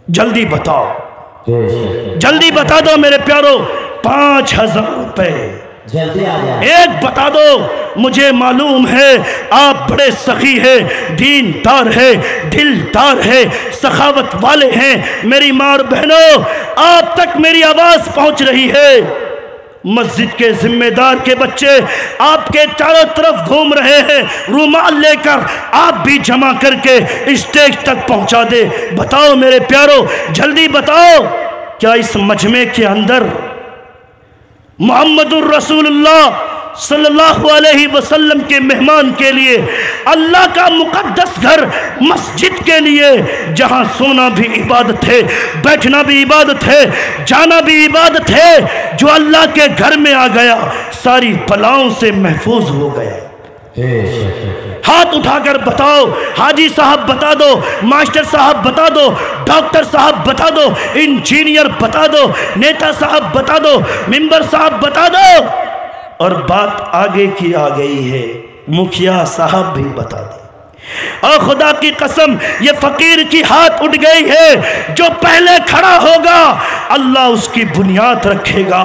جلدی بتاؤ، جلدی بتا دو میرے پیارو، 5000 روپے جلدی آ جائے۔ ایک بتا دو، مجھے معلوم ہے آپ بڑے سخی ہیں، دین دار ہے، دل دار ہے، سخاوت والے ہیں۔ میری ماں اور بہنوں، آپ تک میری آواز پہنچ رہی ہے، مسجد کے ذمہ دار کے بچے آپ کے چاروں طرف گھوم رہے ہیں، رومال لے کر آپ بھی جمع کر کے اسٹیج تک پہنچا دے۔ بتاؤ میرے پیارو، جلدی بتاؤ، کیا اس مجمع کے اندر محمد الرسول اللہ صلی اللہ علیہ وسلم کے مہمان کے لیے، اللہ کا مقدس گھر مسجد کے لیے، جہاں سونا بھی عبادت ہے، بیٹھنا بھی عبادت ہے، جانا بھی عبادت ہے، جو اللہ کے گھر میں آ گیا ساری بلاؤں سے محفوظ ہو گیا؟ ہاتھ اٹھا کر بتاؤ، حاجی صاحب بتا دو، ماسٹر صاحب بتا دو، ڈاکٹر صاحب بتا دو، انجینئر بتا دو، نیتا صاحب بتا دو، ممبر صاحب بتا دو، اور بات آگے کی آ گئی ہے، مکھیا صاحب بھی بتا دے۔ اور خدا کی قسم، یہ فقیر کی ہاتھ اٹھ گئی ہے، جو پہلے کھڑا ہوگا اللہ اس کی بنیاد رکھے گا،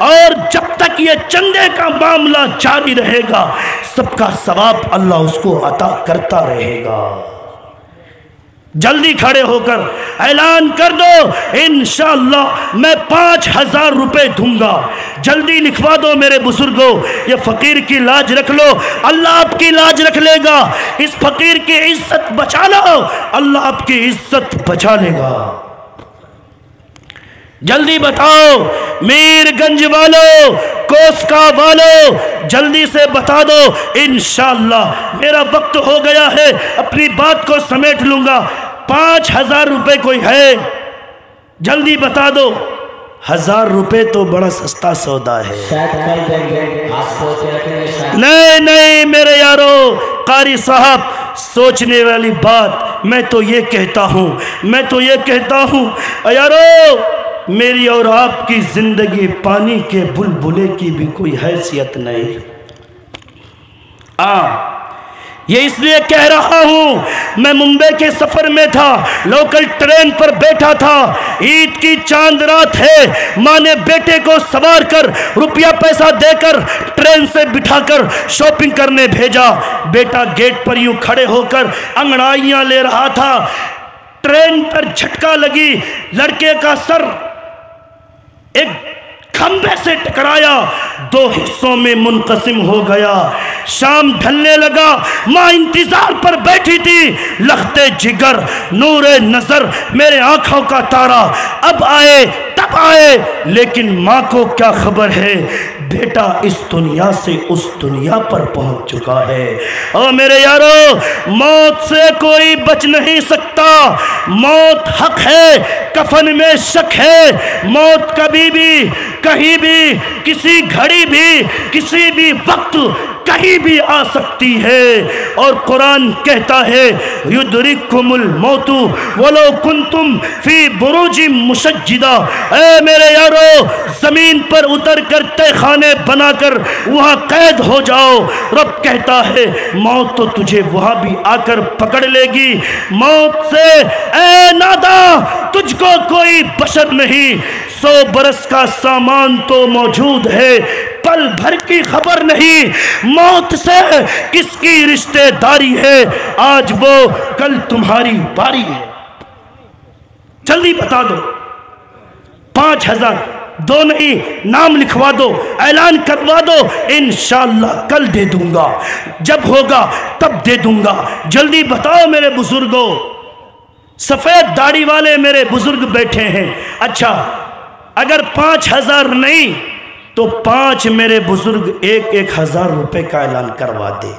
اور جب تک یہ چندے کا معاملہ جاری رہے گا سب کا ثواب اللہ اس کو عطا کرتا رہے گا۔ جلدی کھڑے ہو کر اعلان کر دو، انشاءاللہ میں 5000 روپے دوں گا۔ جلدی لکھوا دو میرے بزرگوں، یہ فقیر کی لاج رکھ لو، اللہ آپ کی لاج رکھ لے گا۔ اس فقیر کی عزت بچا لو، اللہ آپ کی عزت بچا لے گا۔ جلدی بتاؤ، میر گنج والو، کوسکا والو، جلدی سے بتا دو، انشاءاللہ میرا وقت ہو گیا ہے، اپنی بات کو سمیٹ لوں گا۔ 5000 روپے کوئی ہے؟ جلدی بتا دو۔ 1000 روپے تو بڑا سستا سودا ہے۔ شاید کل دیں گے، آپ سوچ رہے تھے نہیں نہیں میرے یارو، قاری صاحب سوچنے والی بات، میں تو یہ کہتا ہوں یارو، میری اور آپ کی زندگی پانی کے بلبلے کی بھی کوئی حیثیت نہیں۔ یہ اس لیے کہہ رہا ہوں، میں ممبئی کے سفر میں تھا، لوکل ٹرین پر بیٹھا تھا، عید کی چاند رات ہے، ماں نے بیٹے کو سوار کر روپیہ پیسہ دے کر ٹرین سے بٹھا کر شاپنگ کرنے بھیجا۔ بیٹا گیٹ پر یوں کھڑے ہو کر انگڑائیاں لے رہا تھا، ٹرین پر جھٹکا لگی، لڑکے کا سر ایک کھمبے سے ٹکرایا، 2 حصوں میں منقسم ہو گیا۔ شام ڈھلنے لگا، ماں انتظار پر بیٹھی تھی، لختے جگر، نور نظر، میرے آنکھوں کا تارا، اب آئے تب آئے، لیکن ماں کو کیا خبر ہے بیٹا اس دنیا سے اس دنیا پر پہنچ چکا ہے۔ اور میرے یارو، موت سے کوئی بچ نہیں سکتا، موت حق ہے، کفن میں شک ہے، موت کبھی بھی کہیں بھی کسی گھڑی بھی کسی بھی وقت کہیں بھی آ سکتی ہے۔ اور قرآن کہتا ہے یدرککم الموت ولو کنتم فی بروج مشجدہ۔ اے میرے یارو، زمین پر اتر کر تہ خانے بنا کر وہاں قید ہو جاؤ، رب کہتا ہے موت تو تجھے وہاں بھی آ کر پکڑ لے گی۔ موت سے اے ناداں، تجھ کو کوئی بشر نہیں، 100 برس کا سامان تو موجود ہے، پل بھر کی خبر نہیں، موت سے کس کی رشتہ داری ہے، آج وہ کل تمہاری باری ہے۔ جلدی بتا دو، 5000 دو نہیں، نام لکھوا دو، اعلان کروا دو، انشاءاللہ کل دے دوں گا، جب ہوگا تب دے دوں گا۔ جلدی بتاؤ میرے بزرگوں، سفید داڑھی والے میرے بزرگ بیٹھے ہیں۔ اچھا، اگر 5000 نہیں تو 5 میرے بزرگ 1000 روپے کا اعلان کروا دے۔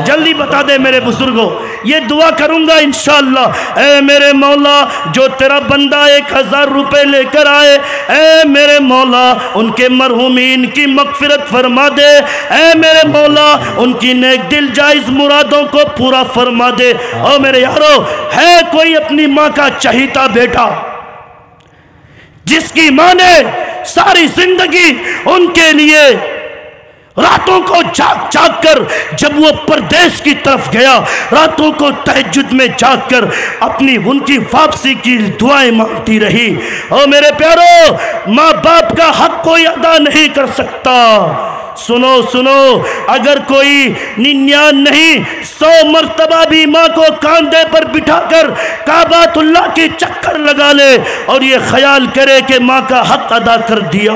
جلدی بتا دے میرے بزرگوں، یہ دعا کروں گا انشاءاللہ۔ اے میرے مولا، جو تیرا بندہ 1000 روپے لے کر آئے، اے میرے مولا ان کے مرحومین کی مغفرت فرما دے، اے میرے مولا ان کی نیک دل جائز مرادوں کو پورا فرما دے۔ اور میرے یارو، ہے کوئی اپنی ماں کا چہیتا بیٹا جس کی ماں نے ساری زندگی ان کے لیے راتوں کو جاگ جاگ کر جب وہ پردیس کی طرف گیا، راتوں کو تہجد میں جاگ کر اپنی ان کی واپسی کی دعائیں مانگتی رہی۔ او میرے پیارو، ماں باپ کا حق کوئی ادا نہیں کر سکتا۔ سنو سنو، اگر کوئی 99 نہیں 100 مرتبہ بھی ماں کو کاندھے پر بٹھا کر کعبۃ اللہ کی چکر لگا لے اور یہ خیال کرے کہ ماں کا حق ادا کر دیا،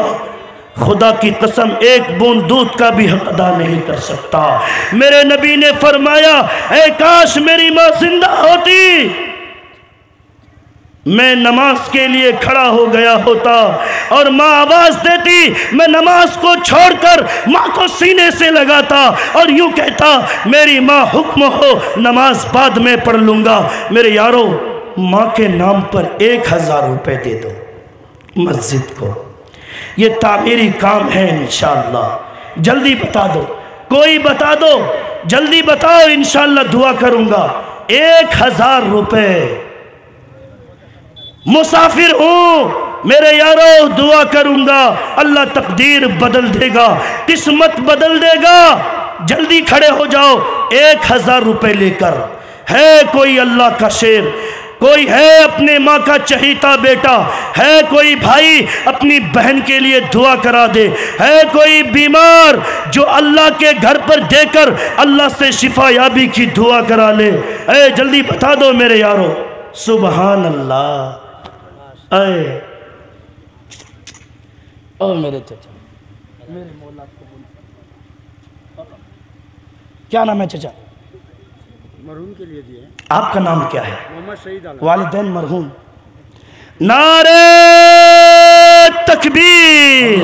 خدا کی قسم ایک بوند دودھ کا بھی حق ادا نہیں کر سکتا۔ میرے نبی نے فرمایا، اے کاش میری ماں زندہ ہوتی، میں نماز کے لیے کھڑا ہو گیا ہوتا اور ماں آواز دیتی، میں نماز کو چھوڑ کر ماں کو سینے سے لگاتا اور یوں کہتا، میری ماں حکم ہو نماز بعد میں پڑھ لوں گا۔ میرے یارو، ماں کے نام پر 1000 روپے دے دو مسجد کو، یہ تعمیری کام ہے انشاءاللہ۔ جلدی بتا دو، کوئی بتا دو، جلدی بتاؤ، انشاءاللہ دعا کروں گا۔ 1000 روپے، مسافر ہوں میرے یارو، دعا کروں گا، اللہ تقدیر بدل دے گا، قسمت بدل دے گا۔ جلدی کھڑے ہو جاؤ، 1000 روپے لے کر۔ ہے کوئی اللہ کا شیر، کوئی ہے اپنے ماں کا چہیتا بیٹا، ہے کوئی بھائی اپنی بہن کے لیے دعا کرا دے، ہے کوئی بیمار جو اللہ کے گھر پر دے کر اللہ سے شفا یابی کی دعا کرا لے، اے جلدی بتا دو میرے یارو۔ سبحان اللہ۔ اے او میرے چچا، میرے مولا کو کیا نام ہے چچا؟ مرحوم کے لیے دیے۔ آپ کا نام کیا ہے؟ محمد شہید عالم۔ والدین مرحوم۔ نعرہ تکبیر،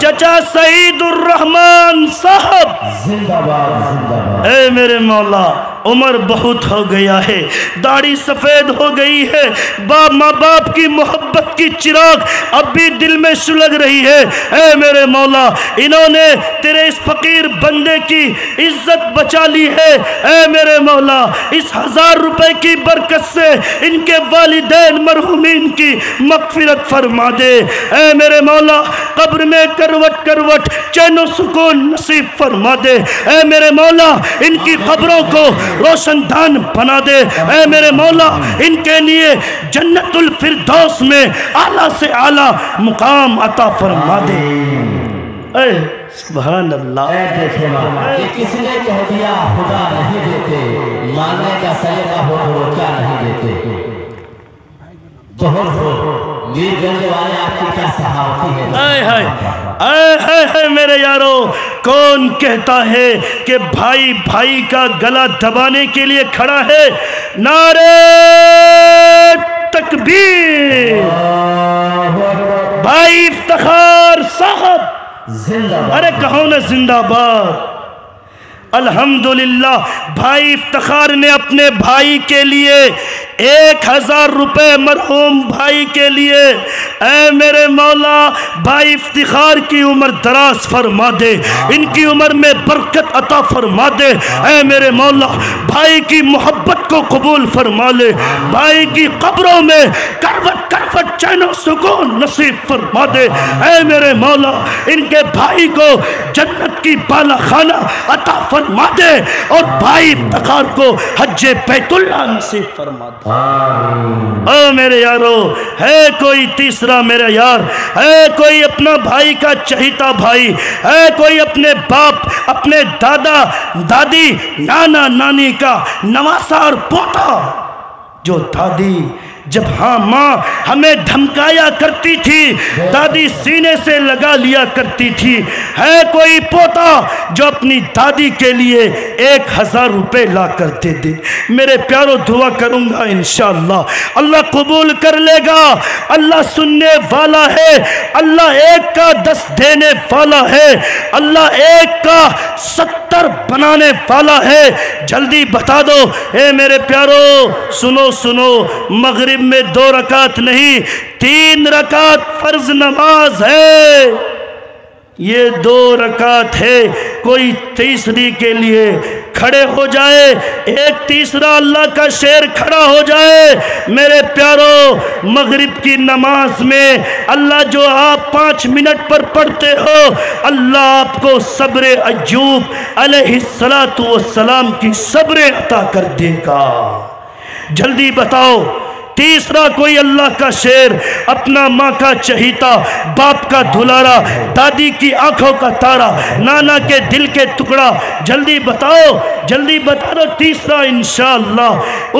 چچا سعید الرحمن صاحب زندہ باد زندہ باد۔ اے میرے مولا، عمر بہت ہو گیا ہے، داڑھی سفید ہو گئی ہے، ماں باپ کی محبت کی چراغ اب بھی دل میں سلگ رہی ہے۔ اے میرے مولا، انہوں نے تیرے اس فقیر بندے کی عزت بچا لی ہے۔ اے میرے مولا، اس 1000 روپے کی برکت سے ان کے والدین مرحومین کی مغفرت فرما دے۔ اے میرے مولا، قبر میں کروٹ کروٹ چین و سکون نصیب فرما دے۔ اے میرے مولا، ان کی قبروں کو روشن دان بنا دے۔ اے میرے مولا، ان کے لیے جنت الفردوس میں اعلیٰ سے اعلیٰ مقام عطا فرما دے۔ اے سبحان اللہ۔ اے دیکھے ماں، کہ کس نے کہہ دیا خدا نہیں دیتے، ماننے کا سلیقہ ہو تو وہ کیا نہیں دیتے۔ بہت ہو میر گنج والے آپ کی کیا صحافتی ہے۔ اے ہائے اے ہائے میرے یارو، کون کہتا ہے کہ بھائی بھائی کا گلا دبانے کے لیے کھڑا ہے؟ نعرہ تکبیر، بھائی افتخار صاحب، زندہ باد۔ ارے کہو نا زندہ باد۔ الحمدللہ، بھائی افتخار نے اپنے بھائی کے لیے 1000 روپے مرحوم بھائی کے لیے۔ اے میرے مولا، بھائی افتخار کی عمر دراز فرما دے، ان کی عمر میں برکت عطا فرما دے۔ اے میرے مولا، بھائی کی محبت کو قبول فرما لے، بھائی کی قبروں میں کروٹ کروٹ چین و سکون نصیب فرما دے۔ اے میرے مولا، ان کے بھائی کو جنت کی بالا خانہ عطا فرما دے اور بھائی افتخار کو حج بیت اللہ نصیب فرما دے۔ او میرے یارو، ہے کوئی تیسرا میرے یار، ہے کوئی اپنا بھائی کا چہیتا بھائی، ہے کوئی اپنے باپ، اپنے دادا دادی نانا نانی کا نواسا اور پوتا، جو دادی جب ہاں ماں ہمیں دھمکایا کرتی تھی، دادی سینے سے لگا لیا کرتی تھی، ہے کوئی پوتا جو اپنی دادی کے لیے 1000 روپے لا کر دے دے۔ میرے پیارو، دعا کروں گا انشاءاللہ اللہ قبول کر لے گا۔ اللہ سننے والا ہے، اللہ 1 کا 10 دینے والا ہے، اللہ 1 کا 70 بنانے والا ہے۔ جلدی بتا دو۔ اے میرے پیارو، سنو سنو، مغرب میں 2 رکعت نہیں 3 رکعت فرض نماز ہے، یہ 2 رکعت ہے، کوئی تیسری کے لیے کھڑے ہو جائے، ایک تیسرا اللہ کا شیر کھڑا ہو جائے۔ میرے پیارو، مغرب کی نماز میں اللہ جو آپ 5 منٹ پر پڑھتے ہو، اللہ آپ کو صبر ایوب علیہ السلام کی صبر عطا کر دے گا۔ جلدی بتاؤ، تیسرا کوئی اللہ کا شیر، اپنا ماں کا چہیتا، باپ کا دھلارا، دادی کی آنکھوں کا تارا، نانا کے دل کے ٹکڑا، جلدی بتاؤ، جلدی بتا دو تیسرا انشاءاللہ۔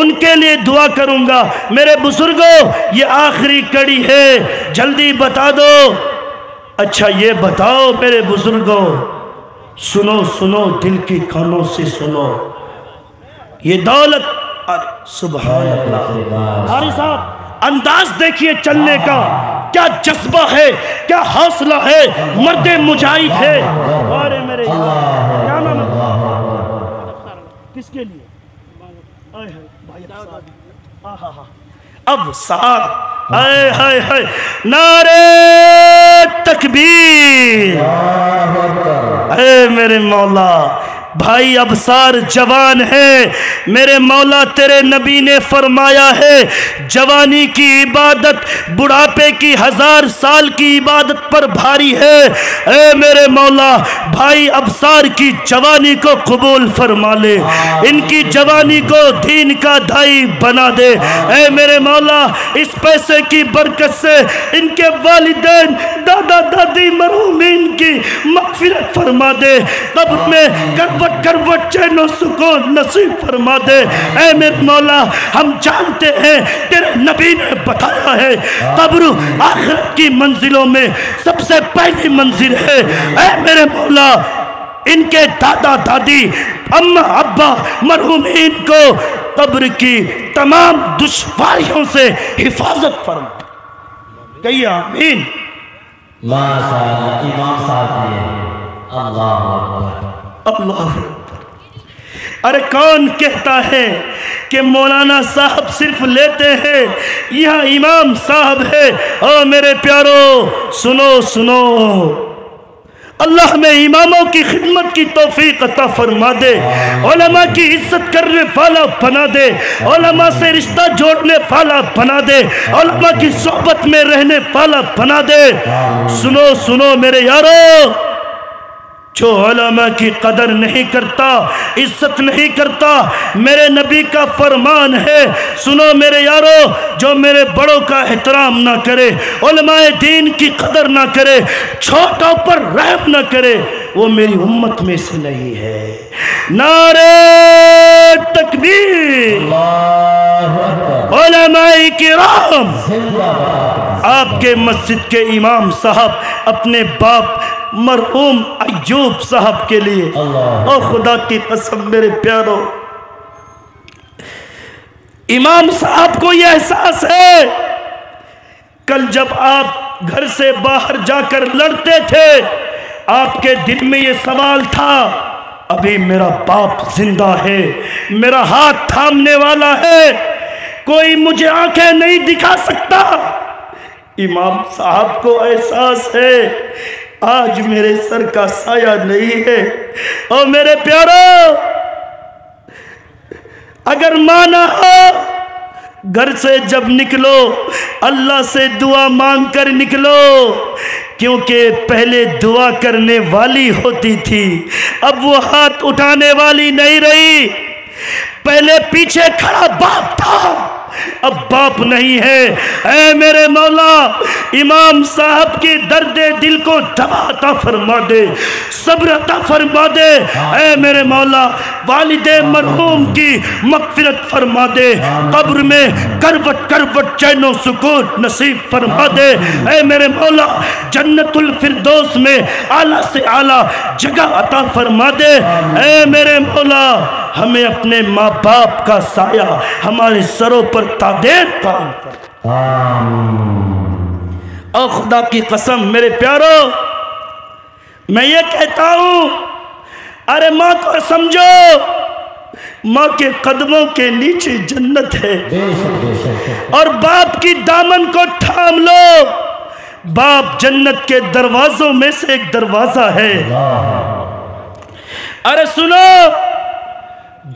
ان کے لیے دعا کروں گا۔ میرے بزرگوں، یہ آخری کڑی ہے، جلدی بتا دو۔ اچھا یہ بتاؤ میرے بزرگوں، سنو سنو، دل کی کانوں سے سنو، یہ دولت، سبحان اللہ، حاری صاحب انداز دیکھیے چلنے کا، کیا جذبہ ہے، کیا حوصلہ ہے، مرد مجاہد ہے۔ اور میرے کیا نام ہے؟ کس کے لیے؟ اب سار، آئے ہائے ہائے، نعرے تکبیر، اے میرے مولا۔ بھائی ابصار جوان ہے، میرے مولا تیرے نبی نے فرمایا ہے جوانی کی عبادت بڑھاپے کی 1000 سال کی عبادت پر بھاری ہے۔ اے میرے مولا، بھائی ابصار کی جوانی کو قبول فرما لے، ان کی جوانی کو دین کا دائی بنا دے۔ اے میرے مولا، اس پیسے کی برکت سے ان کے والدین دادا دادی مرحومین کی مغفرت فرما دے، قبر میں کروٹ چین و سکون نصیب فرما دے۔ اے میرے مولا، ہم جانتے ہیں تیرے نبی نے بتایا ہے قبر آخرت کی منزلوں میں سب سے پہلی منزل ہے۔ اے میرے مولا، ان کے دادا دادی اماں ابا مرحومین کو قبر کی تمام دشواریوں سے حفاظت فرما، کہیے آمین۔ ماشاءاللہ، امام صاحب نے اللہ اکبر، اللہ اکبر۔ ارے کون کہتا ہے کہ مولانا صاحب صرف لیتے ہیں، یہاں امام صاحب ہے۔ او میرے پیارو، سنو سنو، اللہ میں اماموں کی خدمت کی توفیق عطا فرما دے، علماء کی عزت کرنے والا بنا دے، علماء سے رشتہ جوڑنے والا بنا دے، علماء کی صحبت میں رہنے والا بنا دے۔ سنو سنو میرے یارو، جو علماء کی قدر نہیں کرتا، عزت نہیں کرتا، میرے نبی کا فرمان ہے، سنو میرے یارو، جو میرے بڑوں کا احترام نہ کرے، علماء دین کی قدر نہ کرے، چھوٹوں پر رحم نہ کرے، وہ میری امت میں سے نہیں ہے۔ نعرہ تکبیر، علماء کرام۔ آپ کے مسجد کے امام صاحب اپنے باپ مرحوم ایوب صاحب کے لیے، اور خدا کی قسم میرے پیارو، امام صاحب کو یہ احساس ہے، کل جب آپ گھر سے باہر جا کر لڑتے تھے، آپ کے دل میں یہ سوال تھا، ابھی میرا باپ زندہ ہے، میرا ہاتھ تھامنے والا ہے، کوئی مجھے آنکھیں نہیں دکھا سکتا۔ امام صاحب کو احساس ہے آج میرے سر کا سایہ نہیں ہے۔ اور میرے پیارو، اگر مانا ہو، گھر سے جب نکلو اللہ سے دعا مانگ کر نکلو، کیونکہ پہلے دعا کرنے والی ہوتی تھی، اب وہ ہاتھ اٹھانے والی نہیں رہی۔ پہلے پیچھے کھڑا باپ تھا، اب باپ نہیں ہے۔ اے میرے مولا، امام صاحب کی درد دل کو دوا عطا فرما دے، صبر عطا فرما دے۔ اے میرے مولا، والد مرحوم کی مغفرت فرما دے، قبر میں کروٹ کروٹ چین و سکون نصیب فرما دے۔ اے میرے مولا، جنت الفردوس میں اعلیٰ سے اعلیٰ جگہ عطا فرما دے۔ اے میرے مولا، ہمیں اپنے ماں باپ کا سایہ ہمارے سروں پر تادیر قائم کر۔ اور خدا کی قسم میرے پیارو، میں یہ کہتا ہوں، ارے ماں کو سمجھو، ماں کے قدموں کے نیچے جنت ہے، اور باپ کی دامن کو تھام لو، باپ جنت کے دروازوں میں سے ایک دروازہ ہے۔ ارے سنو،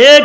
1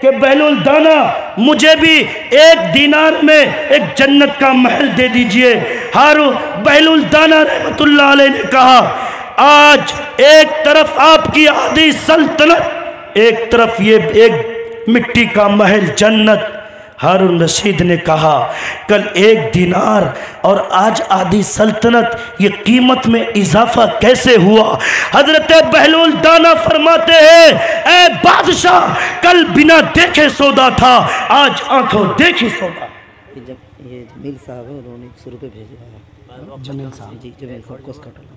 کہ بہلول دانا مجھے بھی 1 دینار میں ایک جنت کا محل دے دیجئے۔ بہلول دانا رحمت اللہ علیہ نے کہا آج ایک طرف آپ کی آدھی سلطنت، ایک طرف یہ ایک مٹی کا محل جنت۔ ہارون رشید نے کہا کل 1 دینار اور آج آدھی سلطنت، یہ قیمت میں اضافہ کیسے ہوا؟ حضرت بہلول دانا فرماتے ہیں اے بادشاہ کل بنا دیکھے سودا تھا، آج آنکھوں دیکھی سودا۔ جب یہ جمیل صاحب ہے انہوں نے 100 روپے بھیجے ہیں، جمیل صاحب جی جمیل صاحب کو اس کا ٹولا۔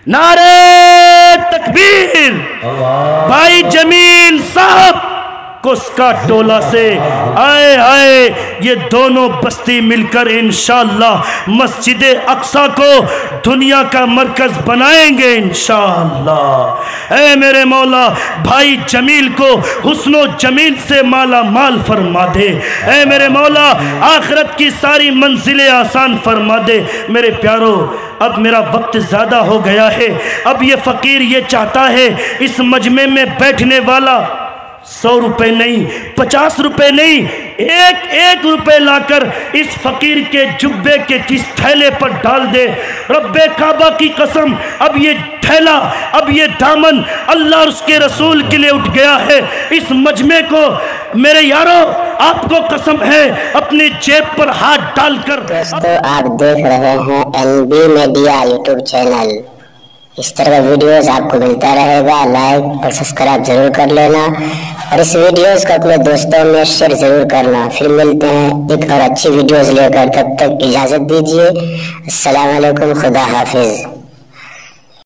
نعرہ تکبیر! بھائی جمیل صاحب کس کا ٹولہ سے آئے آئے یہ دونوں بستی مل کر انشاءاللہ مسجد اقصی کو دنیا کا مرکز بنائیں گے انشاءاللہ۔ اے میرے مولا بھائی جمیل کو حسن و جمیل سے مالا مال فرما دے، اے میرے مولا آخرت کی ساری منزلیں آسان فرما دے۔ میرے پیارو اب میرا وقت زیادہ ہو گیا ہے، اب یہ فقیر یہ چاہتا ہے اس مجمع میں بیٹھنے والا 100 روپے نہیں، 50 روپے نہیں، 1 روپے لا کر اس فقیر کے جبے کے کس تھیلے پر ڈال دے۔ رب کعبہ کی قسم اب یہ تھیلا، اب یہ دامن اللہ اور اس کے رسول کے لیے اٹھ گیا ہے۔ اس مجمع کو میرے یارو آپ کو قسم ہے اپنی جیب پر ہاتھ ڈال کر۔ دوستو آپ دیکھ رہے ہیں NB میڈیا یوٹیوب چینل، اس طرح کا ویڈیوز آپ کو ملتا رہے گا، لائک اور سبسکرائب ضرور کر لینا اور اس ویڈیوز کو اپنے دوستوں میں شیئر ضرور کرنا۔ پھر ملتے ہیں ایک اور اچھی ویڈیوز لے کر، تب تک اجازت دیجیے، السلام علیکم، خدا حافظ۔